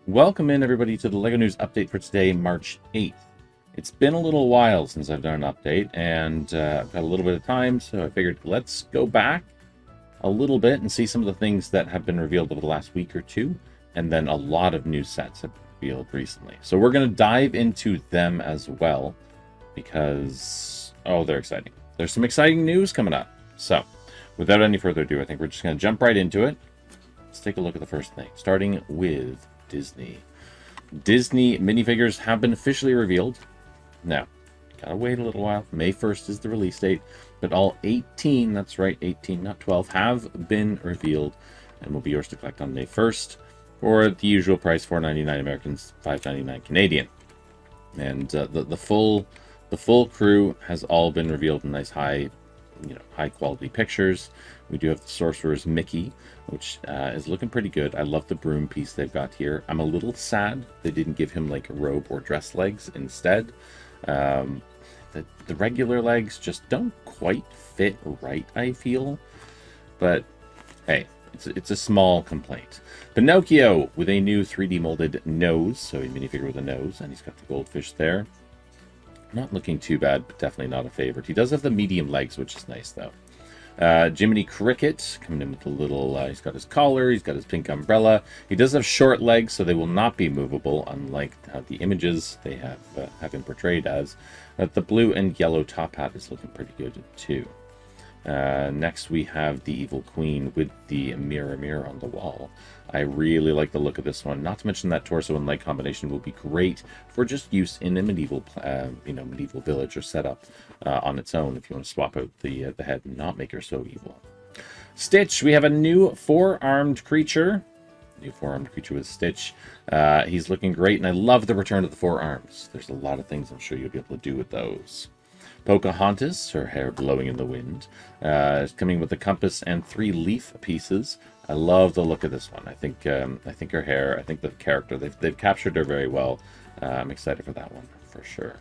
Welcome in, everybody, to the LEGO News update for today, March 8th. It's been a little while since I've done an update, and I've got a little bit of time, so I figured let's go back a little bit and see some of the things that have been revealed over the last week or two, and then a lot of new sets have been revealed recently. So we're going to dive into them as well, because, oh, they're exciting. There's some exciting news coming up. So, without any further ado, I think we're just going to jump right into it. Let's take a look at the first thing, starting with Disney. Disney minifigures have been officially revealed. Now, gotta wait a little while. May 1st is the release date, but all 18, that's right, 18, not 12, have been revealed and will be yours to collect on May 1st for the usual price, $4.99 American, $5.99 Canadian. And the full crew has all been revealed in nice high quality pictures. We do have the Sorcerer's Mickey, which is looking pretty good. I love the broom piece they've got here. I'm a little sad they didn't give him like a robe or dress legs instead. The regular legs just don't quite fit right, I feel. But hey, it's a small complaint. Pinocchio with a new 3D molded nose, so a minifigure with a nose, and he's got the goldfish there. Not looking too bad, but definitely not a favorite. He does have the medium legs, which is nice, though. Jiminy Cricket coming in with a little, he's got his collar, he's got his pink umbrella. He does have short legs, so they will not be movable, unlike how the images they have him portrayed as. The blue and yellow top hat is looking pretty good, too. Next, we have the Evil Queen with the mirror on the wall. I really like the look of this one. Not to mention that torso and leg combination will be great for just use in a medieval, medieval village or setup on its own. If you want to swap out the head and not make her so evil. Stitch, we have a new four-armed creature. New four-armed creature with Stitch. He's looking great, and I love the return of the four arms. There's a lot of things I'm sure you'll be able to do with those. Pocahontas, her hair blowing in the wind, is coming with the compass and 3 leaf pieces. I love the look of this one. I think her hair, I think the character, they've captured her very well. I'm excited for that one for sure.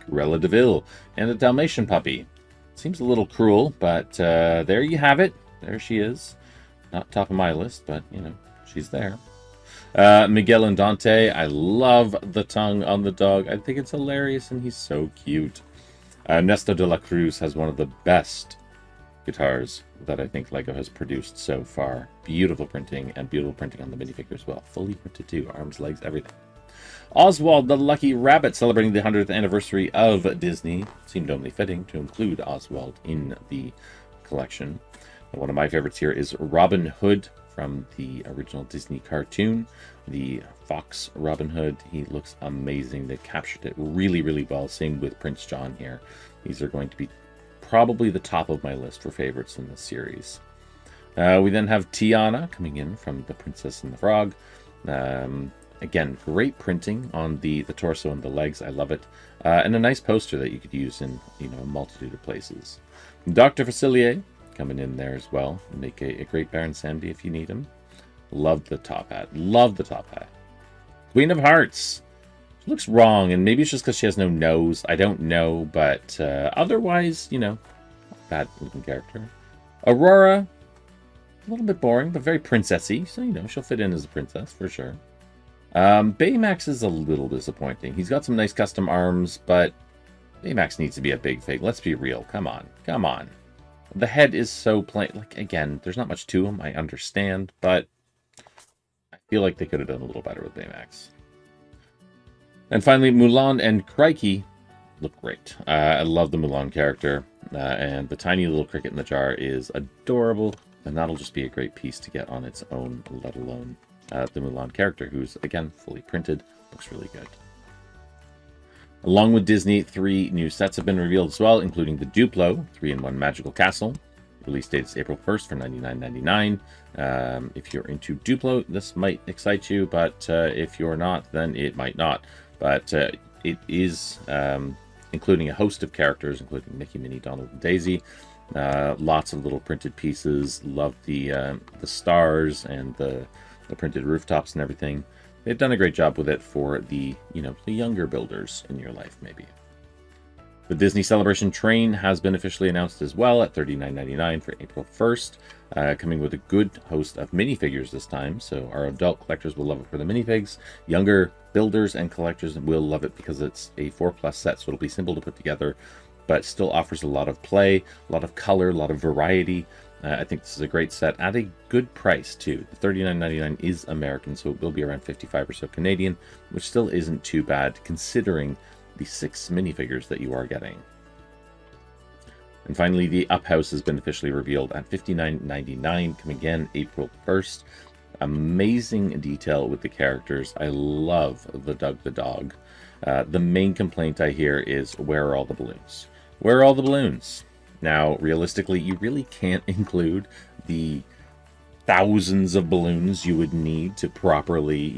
Cruella de Vil and the Dalmatian puppy. Seems a little cruel, but there you have it. There she is. Not top of my list, but she's there. Miguel and Dante. I love the tongue on the dog. I think it's hilarious, and he's so cute. Ernesto de la Cruz has one of the best guitars that I think LEGO has produced so far. Beautiful printing, and beautiful printing on the minifigure as well. Fully printed too. Arms, legs, everything. Oswald the Lucky Rabbit, celebrating the 100th anniversary of Disney. Seemed only fitting to include Oswald in the collection. And one of my favorites here is Robin Hood from the original Disney cartoon. The Fox Robin Hood. He looks amazing. They captured it really, really well. Same with Prince John here. These are going to be probably the top of my list for favorites in this series. We then have Tiana coming in from The Princess and the Frog. Again, great printing on the torso and the legs. I love it. And a nice poster that you could use in a multitude of places. Dr. Facilier coming in there as well. Make a great Baron Samedi if you need him. Love the top hat. Love the top hat. Queen of Hearts. She looks wrong, and maybe it's just because she has no nose. I don't know, but otherwise, bad looking character. Aurora, a little bit boring, but very princessy. So, she'll fit in as a princess for sure. Baymax is a little disappointing. He's got some nice custom arms, but Baymax needs to be a big fig. Let's be real. Come on. Come on. The head is so plain. Like, again, there's not much to him. I understand, but I feel like they could have done a little better with Baymax. And finally, Mulan and Crikey look great. I love the Mulan character, and the tiny little cricket in the jar is adorable, and that'll just be a great piece to get on its own, let alone the Mulan character, who's, again, fully printed. Looks really good. Along with Disney, 3 new sets have been revealed as well, including the Duplo 3-in-1 Magical Castle. Release date is April 1st for $99.99. If you're into Duplo, this might excite you, but if you're not, then it might not. But it is including a host of characters, including Mickey, Minnie, Donald, and Daisy. Lots of little printed pieces. Love the stars and the printed rooftops and everything. They've done a great job with it for the the younger builders in your life, maybe. The Disney Celebration train has been officially announced as well at $39.99 for April 1st, coming with a good host of minifigures this time. So our adult collectors will love it for the minifigs. Younger builders and collectors will love it because it's a 4+ set, so it'll be simple to put together, but still offers a lot of play, a lot of color, a lot of variety. I think this is a great set at a good price too. The $39.99 is American, so it will be around $55 or so Canadian, which still isn't too bad considering the 6 minifigures that you are getting. And finally, the Up House has been officially revealed at $59.99, come again April 1st. Amazing detail with the characters. I love the Doug the dog. The main complaint I hear is, where are all the balloons? Where are all the balloons? Now, realistically, you really can't include the thousands of balloons you would need to properly,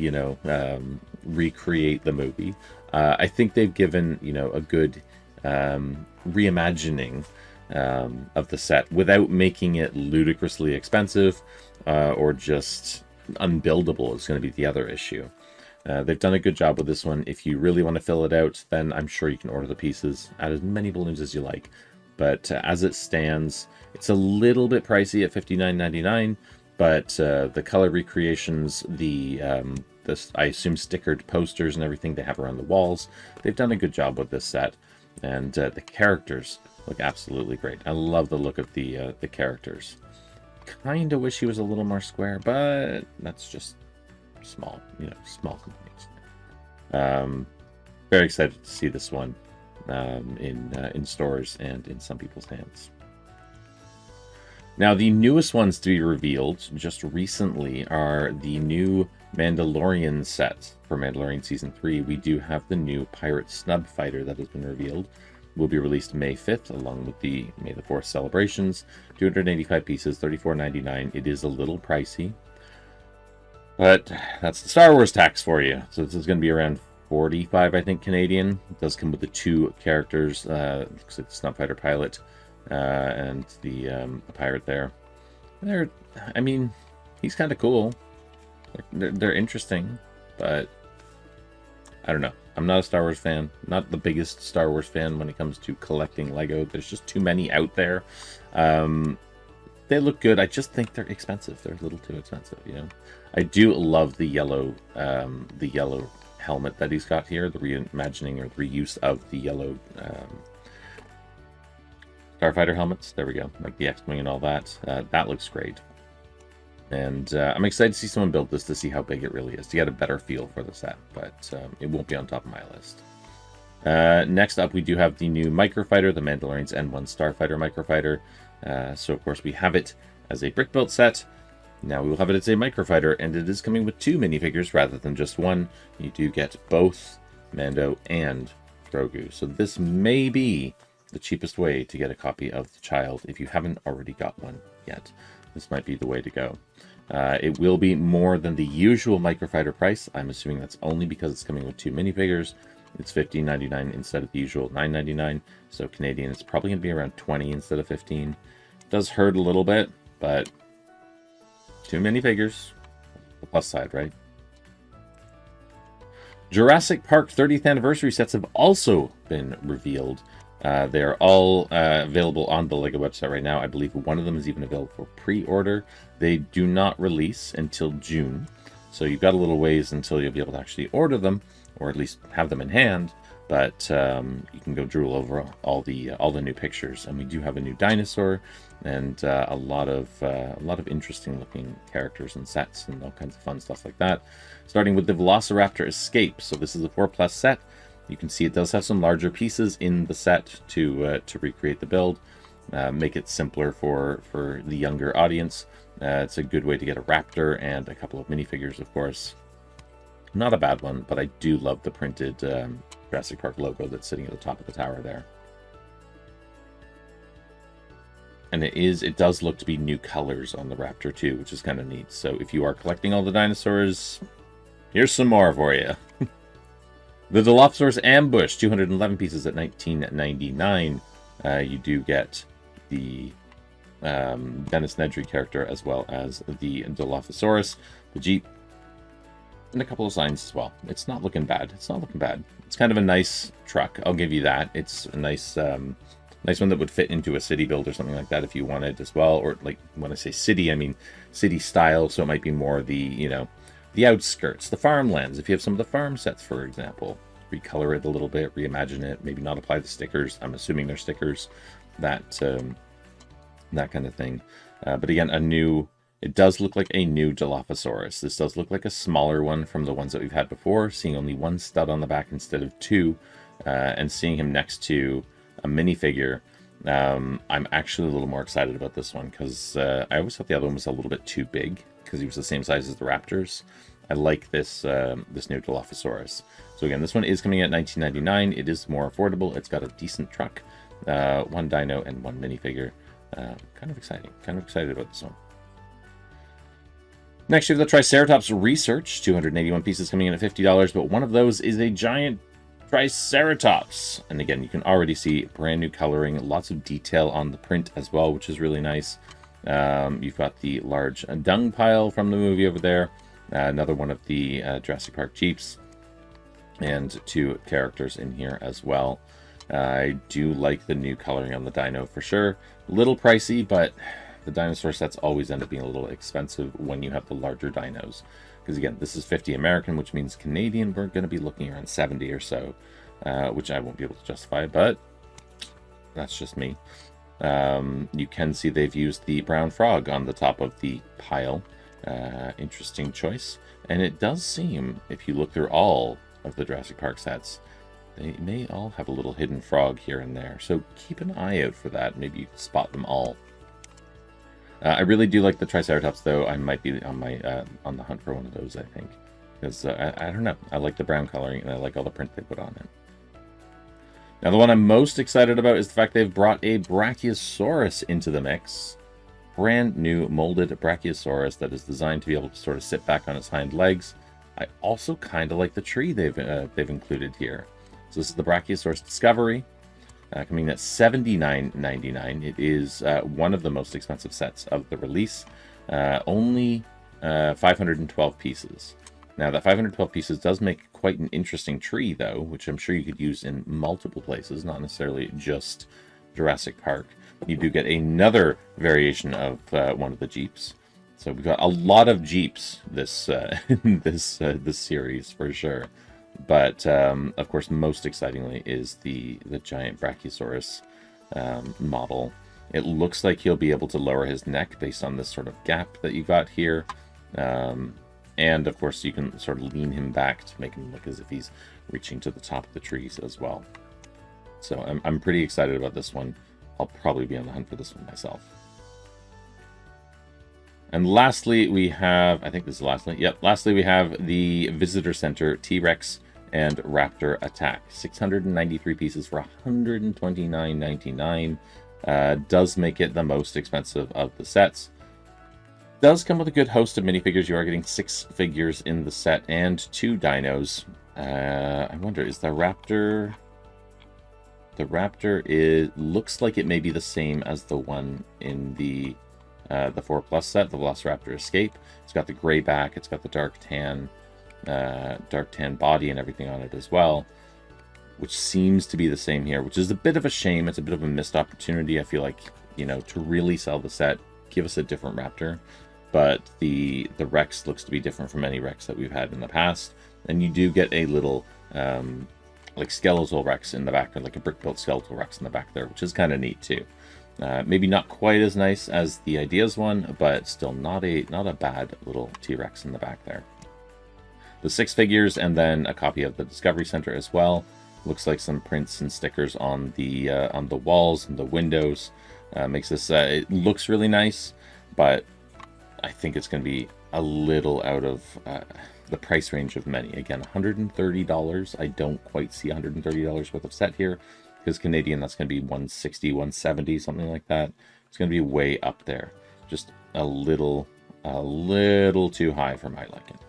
recreate the movie. I think they've given, a good reimagining of the set without making it ludicrously expensive or just unbuildable is going to be the other issue. They've done a good job with this one. If you really want to fill it out, then I'm sure you can order the pieces, add as many balloons as you like. But as it stands, it's a little bit pricey at $59.99, but the color recreations, this, I assume, stickered posters and everything they have around the walls, they've done a good job with this set. And the characters look absolutely great. I love the look of the characters. Kind of wish he was a little more square, but that's just small complaints. Very excited to see this one in stores and in some people's hands. Now, the newest ones to be revealed just recently are the new Mandalorian set for Mandalorian Season 3. We do have the new Pirate Snub Fighter that has been revealed. Will be released May 5th, along with the May the 4th celebrations. 285 pieces, $34.99. It is a little pricey, but that's the Star Wars tax for you. So this is going to be around $45, I think, Canadian. It does come with the 2 characters, looks like the Snub Fighter pilot and the pirate there. He's kind of cool. They're interesting, but I don't know. I'm not a Star Wars fan. Not the biggest Star Wars fan when it comes to collecting Lego. There's just too many out there. They look good. I just think they're expensive. They're a little too expensive, I do love the yellow helmet that he's got here. The reimagining or the reuse of the yellow Starfighter helmets. There we go. Like the X-Wing and all that. That looks great. And I'm excited to see someone build this to see how big it really is, to get a better feel for the set, but it won't be on top of my list. Next up, we do have the new Microfighter, the Mandalorian's N1 Starfighter Microfighter. So, of course, we have it as a brick-built set. Now we will have it as a Microfighter, and it is coming with 2 minifigures rather than just one. You do get both Mando and Grogu. So this may be the cheapest way to get a copy of the child if you haven't already got one yet. This might be the way to go. It will be more than the usual Microfighter price. I'm assuming that's only because it's coming with 2 minifigures. It's $15.99 instead of the usual $9.99. So Canadian, it's probably going to be around $20 instead of $15. It does hurt a little bit, but 2 minifigures. The plus side, right? Jurassic Park 30th anniversary sets have also been revealed. They are all available on the LEGO website right now. I believe one of them is even available for pre-order. They do not release until June, so you've got a little ways until you'll be able to actually order them, or at least have them in hand. But you can go drool over all the new pictures, and we do have a new dinosaur and a lot of interesting looking characters and sets and all kinds of fun stuff like that. Starting with the Velociraptor Escape. So this is a 4+ set. You can see it does have some larger pieces in the set to recreate the build, make it simpler for the younger audience. It's a good way to get a raptor and a couple of minifigures, of course. Not a bad one, but I do love the printed Jurassic Park logo that's sitting at the top of the tower there. And it does look to be new colors on the raptor too, which is kind of neat. So if you are collecting all the dinosaurs, here's some more for you. The Dilophosaurus Ambush, 211 pieces at $19.99. You do get the Dennis Nedry character as well as the Dilophosaurus. The Jeep And a couple of signs as well. It's not looking bad. It's not looking bad. It's kind of a nice truck. I'll give you that. It's a nice nice one that would fit into a city build or something like that if you wanted as well. Or like when I say city, I mean city style. So it might be more the, you know, the outskirts, the farmlands. If you have some of the farm sets, for example, recolor it a little bit, reimagine it, maybe not apply the stickers. I'm assuming they're stickers, that kind of thing. But again, it does look like a new Dilophosaurus. This does look like a smaller one from the ones that we've had before, seeing only one stud on the back instead of two, and seeing him next to a minifigure. I'm actually a little more excited about this one because I always thought the other one was a little bit too big because he was the same size as the Raptors. I like this this new Dilophosaurus. So again, this one is coming at $19.99. It is more affordable. It's got a decent truck, one dino and one minifigure. Kind of exciting. Kind of excited about this one. Next, you have the Triceratops Research, 281 pieces coming in at $50, but one of those is a giant Triceratops. And again, you can already see brand new coloring, lots of detail on the print as well, which is really nice. You've got the large dung pile from the movie over there, another one of the Jurassic Park Jeeps, and two characters in here as well. I do like the new coloring on the dino for sure. A little pricey, but the dinosaur sets always end up being a little expensive when you have the larger dinos. Because again, this is 50 American, which means Canadian, we're going to be looking around 70 or so, which I won't be able to justify, but that's just me. You can see they've used the brown frog on the top of the pile. Interesting choice. And it does seem, if you look through all of the Jurassic Park sets, they may all have a little hidden frog here and there. So keep an eye out for that. Maybe you can spot them all. I really do like the Triceratops, though. I might be on on the hunt for one of those, I think. Because, I don't know. I like the brown coloring, and I like all the print they put on it. Now, the one I'm most excited about is the fact they've brought a Brachiosaurus into the mix. Brand new molded Brachiosaurus that is designed to be able to sort of sit back on its hind legs. I also kind of like the tree they've included here. So this is the Brachiosaurus Discovery. Coming at $79.99. It is one of the most expensive sets of the release. Only 512 pieces. Now, that 512 pieces does make quite an interesting tree, though, which I'm sure you could use in multiple places, not necessarily just Jurassic Park. You do get another variation of one of the Jeeps. So we've got a lot of Jeeps this this series, for sure. But, of course, most excitingly is the giant Brachiosaurus model. It looks like he'll be able to lower his neck based on this sort of gap that you got here. And, of course, you can sort of lean him back to make him look as if he's reaching to the top of the trees as well. So I'm pretty excited about this one. I'll probably be on the hunt for this one myself. And lastly, we have, I think this is lastly, yep, lastly we have the Visitor Center T-Rex and Raptor Attack. 693 pieces for $129.99. Does make it the most expensive of the sets. Does come with a good host of minifigures. You are getting 6 figures in the set and 2 dinos. I wonder, is the Raptor... The Raptor looks like it may be the same as the one in the 4+ set, the Velociraptor Escape. It's got the gray back, it's got the dark tan body and everything on it as well, which seems to be the same here, which is a bit of a shame. It's a bit of a missed opportunity. I feel like, you know, to really sell the set, give us a different Raptor. But the Rex looks to be different from any Rex that we've had in the past, and you do get a little like skeletal Rex in the back, or like a brick-built skeletal Rex in the back there, which is kind of neat too. Maybe not quite as nice as the Ideas one, but still not a bad little T-Rex in the back there. The 6 figures, and then a copy of the Discovery Center as well. Looks like some prints and stickers on the walls and the windows. Makes this it looks really nice, but I think it's going to be a little out of the price range of many. Again, $130. I don't quite see $130 worth of set here. Because Canadian, that's going to be 160, 170, something like that. It's going to be way up there. Just a little too high for my liking.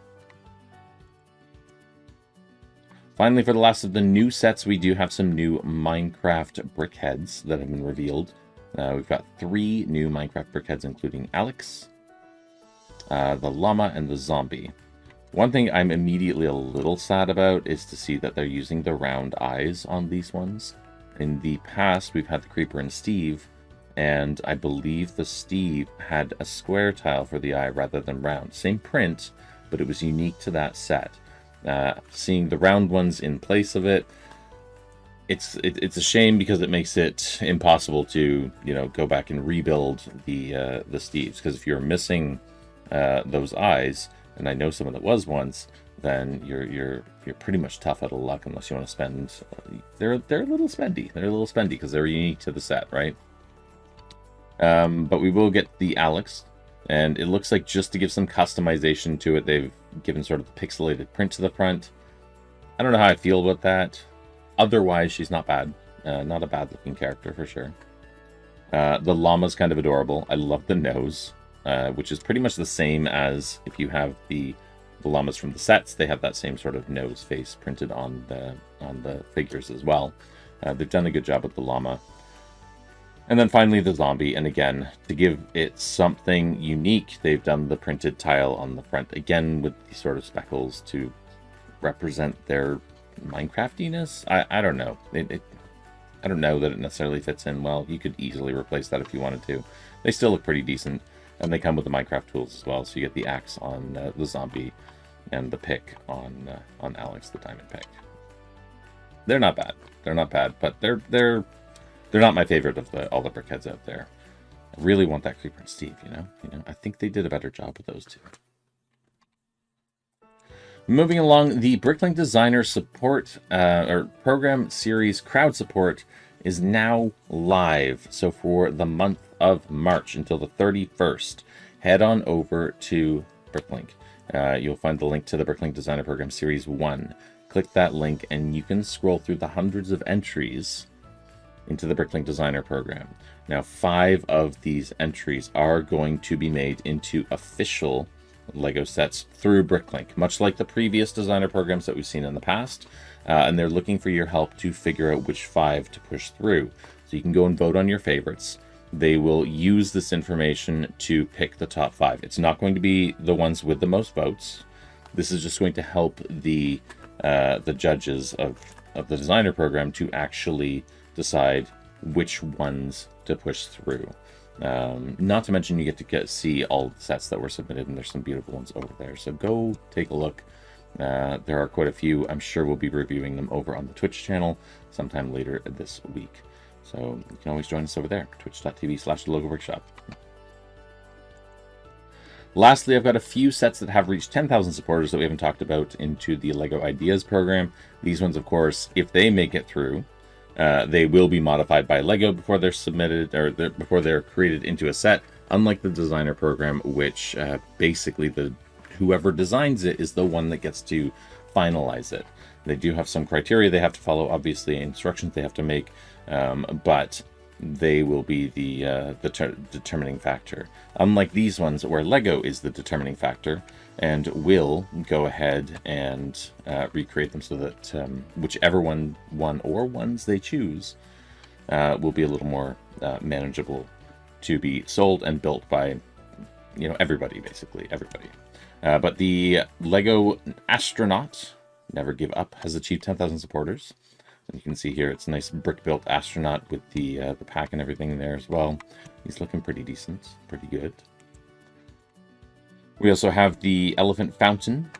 Finally, for the last of the new sets, we do have some new Minecraft Brick Headz that have been revealed. We've got 3 new Minecraft Brick Headz, including Alex, the Llama, and the Zombie. One thing I'm immediately a little sad about is to see that they're using the round eyes on these ones. In the past, we've had the Creeper and Steve, and I believe the Steve had a square tile for the eye rather than round. Same print, but it was unique to that set. Seeing the round ones in place of it, it's a shame because it makes it impossible to, you know, go back and rebuild the Steves. Because if you're missing those eyes, and I know someone that was once, then you're pretty much tough out of luck unless you want to spend. They're a little spendy. They're a little spendy because they're unique to the set, right? But we will get the Alex, and it looks like just to give some customization to it, they've given sort of the pixelated print to the front. I don't know how I feel about that. Otherwise, she's not bad. Not a bad looking character for sure. The llama's kind of adorable. I love the nose, which is pretty much the same as if you have the llamas from the sets. They have that same sort of nose face printed on the figures as well. They've done a good job with the llama. And then finally the zombie, and again, to give it something unique, they've done the printed tile on the front, again with these sort of speckles to represent their Minecraftiness. I don't know. I don't know that it necessarily fits in well. You could easily replace that if you wanted to. They still look pretty decent, and they come with the Minecraft tools as well. So you get the axe on the zombie, and the pick on Alex, the diamond pick. They're not bad. They're not bad, but they're not my favorite of all the brick heads out there. I really want that Creeper and Steve, you know? I think they did a better job with those two. Moving along, the Bricklink Designer Support or Program Series Crowd Support is now live. So for the month of March until the 31st, head on over to Bricklink. You'll find the link to the Bricklink Designer Program Series 1. Click that link and you can scroll through the hundreds of entries into the Bricklink Designer Program. Now, 5 of these entries are going to be made into official Lego sets through Bricklink, much like the previous designer programs that we've seen in the past. And they're looking for your help to figure out which 5 to push through. So you can go and vote on your favorites. They will use this information to pick the top 5. It's not going to be the ones with the most votes. This is just going to help the judges of the designer program to actually decide which ones to push through. Not to mention you get to see all the sets that were submitted, and there's some beautiful ones over there. So go take a look. There are quite a few. I'm sure we'll be reviewing them over on the Twitch channel sometime later this week. So you can always join us over there, twitch.tv/thelogoworkshop. Lastly, I've got a few sets that have reached 10,000 supporters that we haven't talked about into the LEGO Ideas program. These ones, of course, if they make it through, they will be modified by LEGO before they're submitted, or before they're created into a set, unlike the designer program, which basically whoever designs it is the one that gets to finalize it. They do have some criteria they have to follow, obviously, instructions they have to make, but they will be the determining factor. Unlike these ones, where LEGO is the determining factor, and will go ahead and recreate them so that whichever one or ones they choose will be a little more manageable to be sold and built by, everybody, basically, everybody. But the LEGO Astronaut, Never Give Up, has achieved 10,000 supporters. And you can see here, it's a nice brick-built astronaut with the pack and everything in there as well. He's looking pretty decent, pretty good. We also have the Elephant Fountain.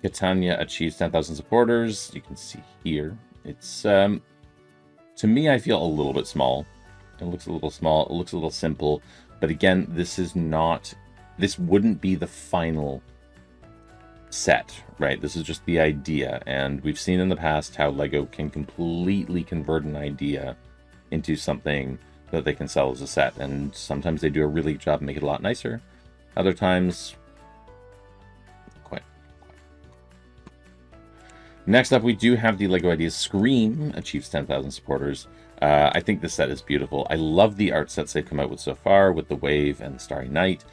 Catania achieves 10,000 supporters. You can see here. It's, to me, I feel a little bit small. It looks a little small. It looks a little simple. But again, this wouldn't be the final set, right? This is just the idea. And we've seen in the past how LEGO can completely convert an idea into something that they can sell as a set. And sometimes they do a really good job and make it a lot nicer. Other times, quite. Next up, we do have the LEGO Ideas Scream, achieves 10,000 supporters. I think this set is beautiful. I love the art sets they've come out with so far, with the Wave and Starry Night.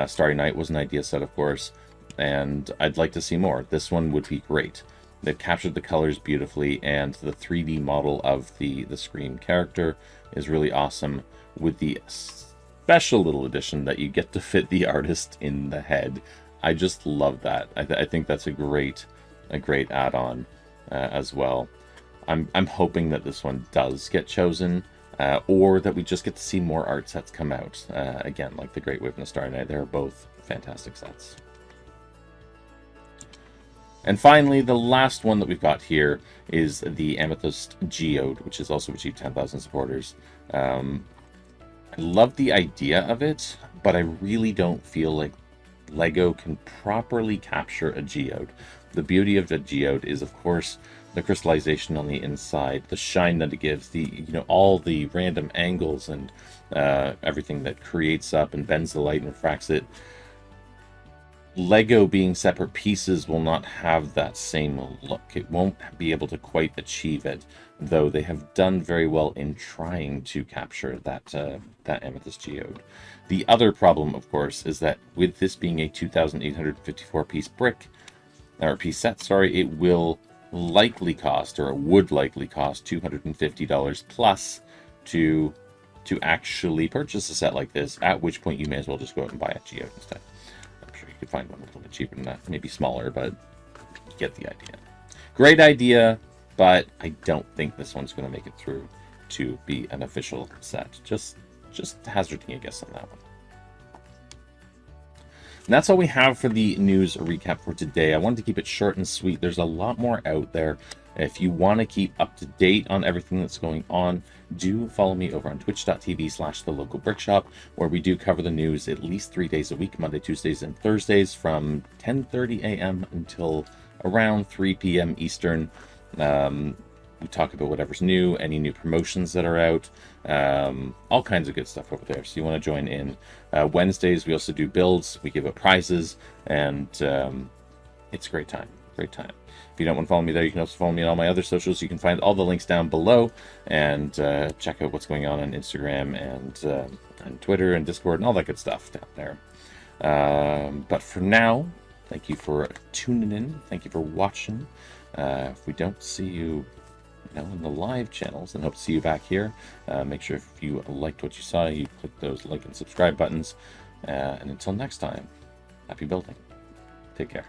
Starry Night was an idea set, of course, and I'd like to see more. This one would be great. They've captured the colors beautifully, and the 3D model of the Scream character is really awesome, with the special little addition that you get to fit the artist in the head. I just love that. I think that's a great add-on as well. I'm hoping that this one does get chosen, or that we just get to see more art sets come out. Again, like the Great Wave and the Starry Night, they're both fantastic sets. And finally, the last one that we've got here is the Amethyst Geode, which has also achieved 10,000 supporters. I love the idea of it, but I really don't feel like LEGO can properly capture a geode. The beauty of the geode is, of course, the crystallization on the inside, the shine that it gives, all the random angles and everything that creates up and bends the light and refracts it. LEGO being separate pieces will not have that same look. It won't be able to quite achieve it, though they have done very well in trying to capture that Amethyst Geode. The other problem, of course, is that with this being a 2,854 piece piece set, it will likely cost, or it would likely cost, $250 plus to actually purchase a set like this, at which point you may as well just go out and buy a Geode instead. You could find one a little bit cheaper than that, maybe smaller, but you get the idea. Great idea, but I don't think this one's going to make it through to be an official set. Just hazarding a guess on that one. And that's all we have for the news recap for today. I wanted to keep it short and sweet. There's a lot more out there. If you want to keep up to date on everything that's going on, do follow me over on twitch.tv/thelocalbrickshop, where we do cover the news at least 3 days a week, Monday, Tuesdays, and Thursdays from 10:30 a.m. until around 3 p.m. Eastern. We talk about whatever's new, any new promotions that are out, all kinds of good stuff over there. So you want to join in. Wednesdays, we also do builds. We give out prizes, and it's a great time. Great time. If you don't want to follow me there, you can also follow me on all my other socials. You can find all the links down below, and check out what's going on Instagram and Twitter and Discord and all that good stuff down there. But for now, thank you for tuning in. Thank you for watching. If we don't see you in the live channels, then hope to see you back here. Make sure if you liked what you saw, you click those like and subscribe buttons. And until next time, happy building. Take care.